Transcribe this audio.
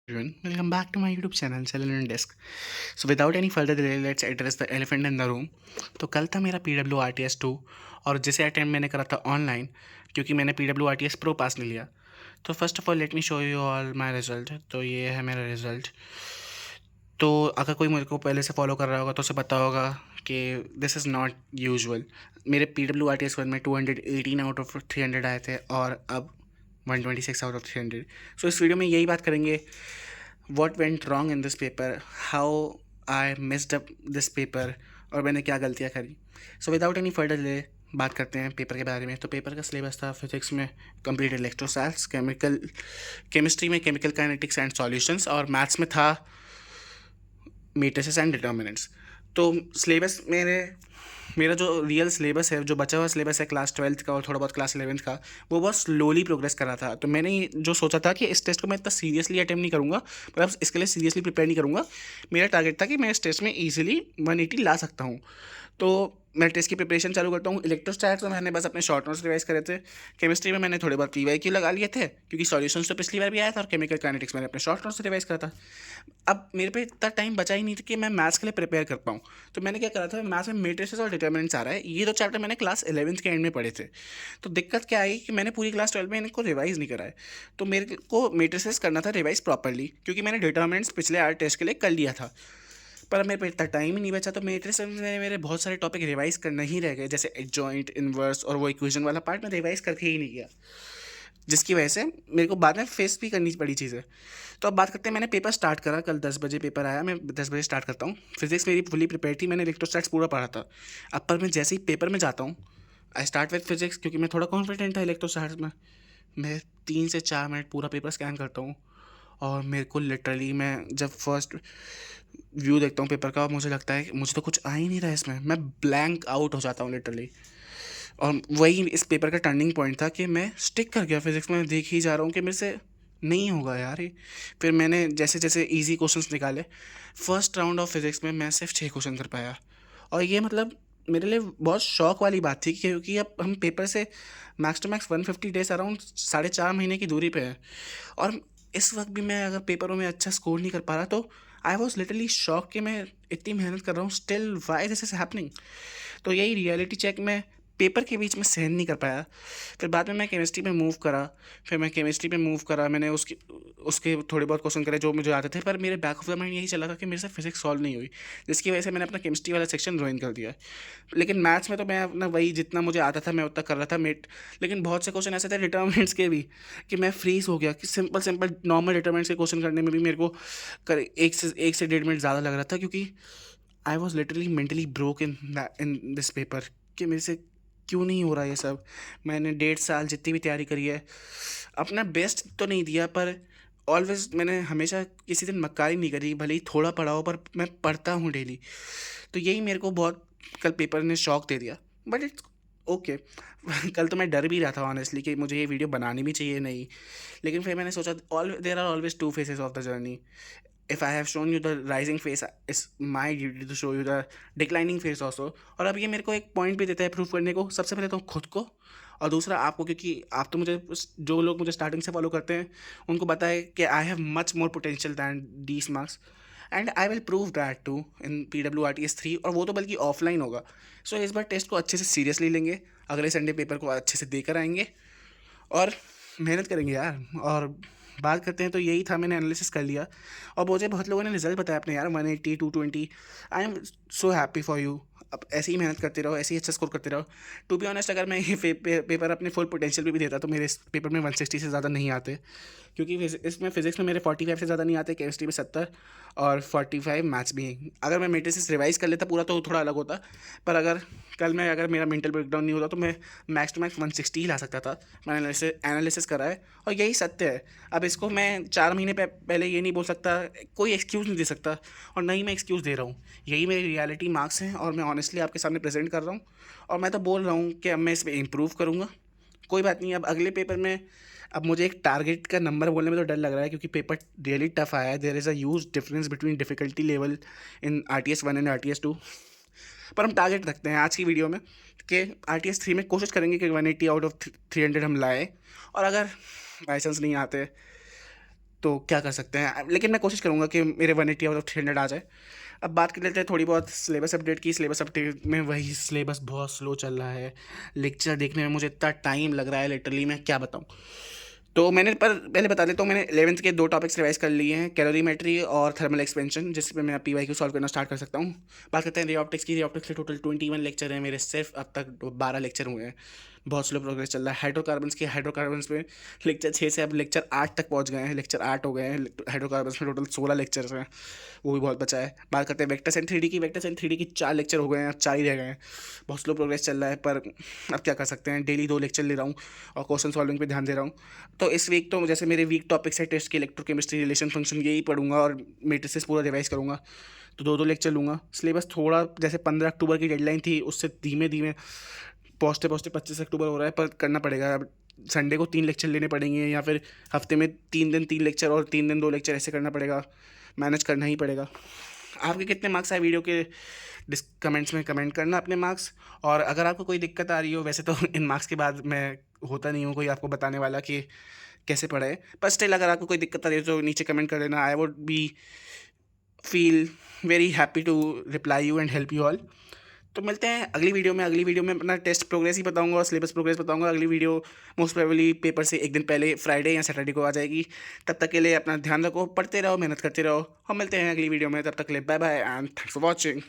Everyone, welcome back to my YouTube channel Channel and Desk. So without any further delay, let's address the elephant in the room. तो कल था मेरा PWRTS 2 और जिसे attempt मैंने करा था ऑनलाइन क्योंकि मैंने PWRTS प्रो पास नहीं लिया. तो first of all let me show you all my result. तो ये है मेरा रिजल्ट. तो अगर कोई मेरे को पहले से फॉलो कर रहा होगा तो उसे पता होगा कि दिस इज़ नॉट यूजुअल. मेरे PWRTS 1 में 218 आउट ऑफ 300 आए थे और अब 126 आउट ऑफ 300. सो इस वीडियो में यही बात करेंगे what went wrong in this paper, how I messed up this paper और मैंने क्या गलतियाँ करी. So without any further delay बात करते हैं पेपर के बारे में. तो पेपर का सिलेबस था फिजिक्स में कंप्लीट इलेक्ट्रोसाइल्स, केमिस्ट्री में केमिकल काइनेटिक्स एंड सॉल्यूशंस और मैथ्स में था मैट्रिसेस एंड डिटर्मिनेंट्स. तो सिलेबस मेरा जो रियल सिलेबस है, जो बचा हुआ सिलेबस है क्लास 12th का और थोड़ा बहुत क्लास 11th का, वो बहुत स्लोली प्रोग्रेस कर रहा था. तो मैंने जो सोचा था कि इस टेस्ट को मैं इतना सीरियसली अटेम्प्ट नहीं करूँगा, मतलब इसके लिए सीरियसली प्रिपेयर नहीं करूँगा. मेरा टारगेट था कि मैं इस टेस्ट में ईजिली 180 ला सकता हूँ. तो मैं टेस्ट की प्रिपरेशन चालू करता हूँ. इलेक्ट्रोस्टैट्स में मैंने बस अपने शॉर्ट नोट्स रिवाइज करे थे. केमिस्ट्री में मैंने थोड़े बहुत PYQ लगा लिए थे क्योंकि सॉल्यूशंस तो पिछली बार भी आया था और केमिकल काइनेटिक्स मैंने अपने शॉर्ट नोट्स रिवाइज करा था. अब मेरे पे इतना टाइम बचा ही नहीं था कि मैं मैथ्स के लिए प्रिपेयर कर पाऊँ. तो मैंने क्या करा था, मैथ्स में मैट्रिसेस और डिटर्मिनेंट्स आ रहा है, ये दो चैप्टर मैंने क्लास 11th के एंड में पढ़े थे. तो दिक्कत क्या आई कि मैंने पूरी क्लास 12 में इनको रिवाइज नहीं करा है. तो मेरे को मैट्रिसेस करना था रिवाइज प्रॉपरली क्योंकि मैंने डिटर्मिनेंट्स पिछले आर टेस्ट के लिए कर लिया था, पर मेरे पे इतना टाइम ही नहीं बचा. तो मैट्रिसेस में मेरे बहुत सारे टॉपिक रिवाइज करना ही रह गए, जैसे एडजॉइंट, इन्वर्स और वो इक्वेशन वाला पार्ट मैं रिवाइज करके ही नहीं गया, जिसकी वजह से मेरे को बाद में फेस भी करनी पड़ी चीज़ें. तो अब बात करते हैं. मैंने पेपर स्टार्ट करा, कल 10 बजे पेपर आया, मैं 10 बजे स्टार्ट करता हूँ. फिजिक्स मेरी फुली प्रिपेयर थी, मैंने इलेक्ट्रोस्टैट्स पूरा पढ़ा था. अब पर मैं जैसे ही पेपर में जाता हूँ, आई स्टार्ट विथ फिजिक्स क्योंकि मैं थोड़ा कॉन्फिडेंट था इलेक्ट्रोस्टैट्स में. मैं 3 से 4 मिनट पूरा पेपर स्कैन करता हूँ और मेरे को लिटरली, मैं जब फर्स्ट व्यू देखता हूँ पेपर का, मुझे लगता है कि मुझे तो कुछ आ ही नहीं रहा है इसमें. मैं ब्लैंक आउट हो जाता हूँ लिटरली. और वही इस पेपर का टर्निंग पॉइंट था कि मैं स्टिक कर गया फिजिक्स में. देख ही जा रहा हूँ कि मेरे से नहीं होगा यार ये. फिर मैंने जैसे जैसे इजी क्वेश्चंस निकाले, फर्स्ट राउंड ऑफ फिजिक्स में मैं सिर्फ 6 क्वेश्चन कर पाया. और ये मतलब मेरे लिए बहुत शौक वाली बात थी क्योंकि अब हम पेपर से max to max 150 days around 4.5 महीने की दूरी पे है. और इस वक्त भी मैं अगर पेपरों में अच्छा स्कोर नहीं कर पा रहा तो आई वॉज लिटरली शॉक कि मैं इतनी मेहनत कर रहा हूँ, still why this is happening. तो यही रियलिटी चेक में पेपर के बीच में सहन नहीं कर पाया. फिर बाद में मैं केमिस्ट्री पे मूव करा. मैंने उसके थोड़े बहुत क्वेश्चन करे जो मुझे आते थे, पर मेरे बैक ऑफ द माइंड यही चला था कि मेरे से फिजिक्स सॉल्व नहीं हुई, जिसकी वजह से मैंने अपना केमिस्ट्री वाला सेक्शन ज्वाइन कर दिया. लेकिन मैथ्स में तो मैं अपना वही जितना मुझे आता था मैं उतना कर रहा था मेट. लेकिन बहुत से क्वेश्चन ऐसे थे डिटर्मिनेंट्स के भी कि मैं फ्रीज हो गया कि सिंपल सिंपल नॉर्मल डिटर्मिनेंट्स के क्वेश्चन करने में भी मेरे को कर 1 से 1.5 मिनट ज़्यादा लग रहा था क्योंकि I was literally mentally broke in this paper कि मेरे से क्यों नहीं हो रहा ये सब. मैंने 1.5 साल जितनी भी तैयारी करी है, अपना बेस्ट तो नहीं दिया, पर ऑलवेज मैंने हमेशा किसी दिन मक्कारी नहीं करी, भले ही थोड़ा पढ़ा हो, पर मैं पढ़ता हूँ डेली. तो यही मेरे को बहुत कल पेपर ने शौक दे दिया, बट इट्स ओके. कल तो मैं डर भी रहा था ऑनेस्टली कि मुझे ये वीडियो बनानी भी चाहिए नहीं. लेकिन फिर मैंने सोचा all there are always two faces of the journey. if I have shown you the rising face, it's my duty to show you the declining face also. और अब ये मेरे को एक पॉइंट भी देता है प्रूव करने को, सबसे पहले तो खुद को और दूसरा आपको, क्योंकि आप तो मुझे, जो लोग मुझे स्टार्टिंग से फॉलो करते हैं उनको पता है कि I have much more potential than these marks and I will prove that too in PWRTS 3. और वो तो बल्कि ऑफलाइन होगा. सो इस बार टेस्ट को अच्छे से सीरियसली लेंगे, अगले संडे पेपर को अच्छे से देकर आएंगे और मेहनत करेंगे यार. और बात करते हैं तो यही था, मैंने एनालिसिस कर लिया और मुझे बहुत लोगों ने रिजल्ट बताया अपने यार 180 220. I am so happy for you. अब ऐसे ही मेहनत करते रहो, ऐसे ही अच्छा स्कोर करते रहो. टू बी ऑनेस्ट, अगर मैं ये पेपर अपने फुल पोटेंशियल पे भी देता तो मेरे इस पेपर में 160 से ज़्यादा नहीं आते, क्योंकि इसमें फिजिक्स में मेरे 45 से ज़्यादा नहीं आते, केमिस्ट्री में 70 और 45 मैथ्स भी. अगर मैं मेट्रिसेस रिवाइज कर लेता पूरा तो थोड़ा अलग होता, पर अगर मेरा मेंटल ब्रेकडाउन नहीं होता तो मैं मैक्स टू मैक्स 160 ही ला सकता था. मैंने एनालिसिस करा है और यही सत्य है. अब इसको मैं 4 महीने पहले ये नहीं बोल सकता, कोई एक्सक्यूज़ नहीं दे सकता, और ना ही मैं एक्सक्यूज़ दे रहा हूँ. यही मेरी रियलिटी मार्क्स हैं और मैं ऑनेस्टली आपके सामने प्रेजेंट कर रहा हूँ. और मैं तो बोल रहा हूँ कि अब मैं इसमें इम्प्रूव करूँगा. कोई बात नहीं, अब अगले पेपर में अब मुझे एक टारगेट का नंबर बोलने में तो डर लग रहा है क्योंकि पेपर रियली टफ आया है. There is a huge difference between difficulty level in RTS 1 and RTS 2. पर हम टारगेट रखते हैं आज की वीडियो में कि RTS 3 में कोशिश करेंगे कि 180 आउट ऑफ 300 हम लाएँ. और अगर बाई चांस नहीं आते तो क्या कर सकते हैं, लेकिन मैं कोशिश करूँगा कि मेरे 180 आउट ऑफ 300 आ जाए। अब बात कर लेते हैं थोड़ी बहुत सिलेबस अपडेट की। सिलेबस अपडेट में वही सिलेबस बहुत स्लो चल रहा है। लेक्चर देखने में मुझे इतना टाइम लग रहा है, लिटरली मैं क्या बताऊँ। तो मैंने पर पहले बता देता हूँ, मैंने 11th के 2 टॉपिक्स रिवाइज कर लिए हैं, कैलोरीमेट्री और थर्मल एक्सपेंशन, जिस पे मैं पीवाईक्यू सॉल्व करना स्टार्ट कर सकता हूँ। बात करते हैं रे ऑप्टिक्स की। रे ऑप्टिक्स के टोटल 21 लेक्चर हैं मेरे, सिर्फ अब तक 12 लेक्चर हुए हैं। बहुत स्लो प्रोग्रेस चल रहा है। हाइड्रोकार्बन्स में लेक्चर 6 से अब लेक्चर 8 तक पहुँच गए हैं, लेक्चर 8 हो गए हैं। हाइड्रोकार्बन्स में टोटल 16 लेक्चर्स हैं, वो भी बहुत बचा है। बात करते हैं वेक्टर्स एंड 3D की। वेक्टर्स एंड 3D की 4 लेक्चर हो गए हैं, अब 4 ही रह गए हैं। बहुत स्लो प्रोग्रेस चल रहा है, पर अब क्या कर सकते हैं, डेली 2 लेक्चर ले रहा हूँ और क्वेश्चन सॉल्विंग पे ध्यान दे रहा हूँ। तो इस वीक तो जैसे मेरे वीक टॉपिक्स है टेस्ट के, इलेक्ट्रोकेमिस्ट्री, रिलेशन फंक्शन, यही पढ़ूंगा और मेट्रिसेस पूरा रिवाइज करूँगा। तो 2 लेक्चर लूँगा। सिलेबस थोड़ा, जैसे 15 अक्टूबर की डेडलाइन थी, उससे धीमे धीमे पहुँचते पहुँचते 25 अक्टूबर हो रहा है, पर करना पड़ेगा। अब संडे को 3 लेक्चर लेने पड़ेंगे, या फिर हफ्ते में 3 दिन 3 लेक्चर और 3 दिन 2 लेक्चर, ऐसे करना पड़ेगा। मैनेज करना ही पड़ेगा। आपके कितने मार्क्स आए वीडियो के, कमेंट्स में कमेंट करना अपने मार्क्स। और अगर आपको कोई दिक्कत आ रही हो, वैसे तो इन मार्क्स के बाद मैं होता नहीं हूँ कोई आपको बताने वाला कि कैसे पढ़े, पर स्टिल अगर आपको कोई दिक्कत आ रही है तो नीचे कमेंट कर देना। I would be feel very happy to reply you and help you all. तो मिलते हैं अगली वीडियो में। अगली वीडियो में अपना टेस्ट प्रोग्रेस ही बताऊंगा और सिलेबस प्रोग्रेस बताऊंगा। अगली वीडियो मोस्ट प्रोबेबली पेपर से एक दिन पहले, फ्राइडे या सैटरडे को आ जाएगी। तब तक के लिए अपना ध्यान रखो, पढ़ते रहो, मेहनत करते रहो। हम मिलते हैं अगली वीडियो में, तब तक के लिए bye bye and thanks for watching.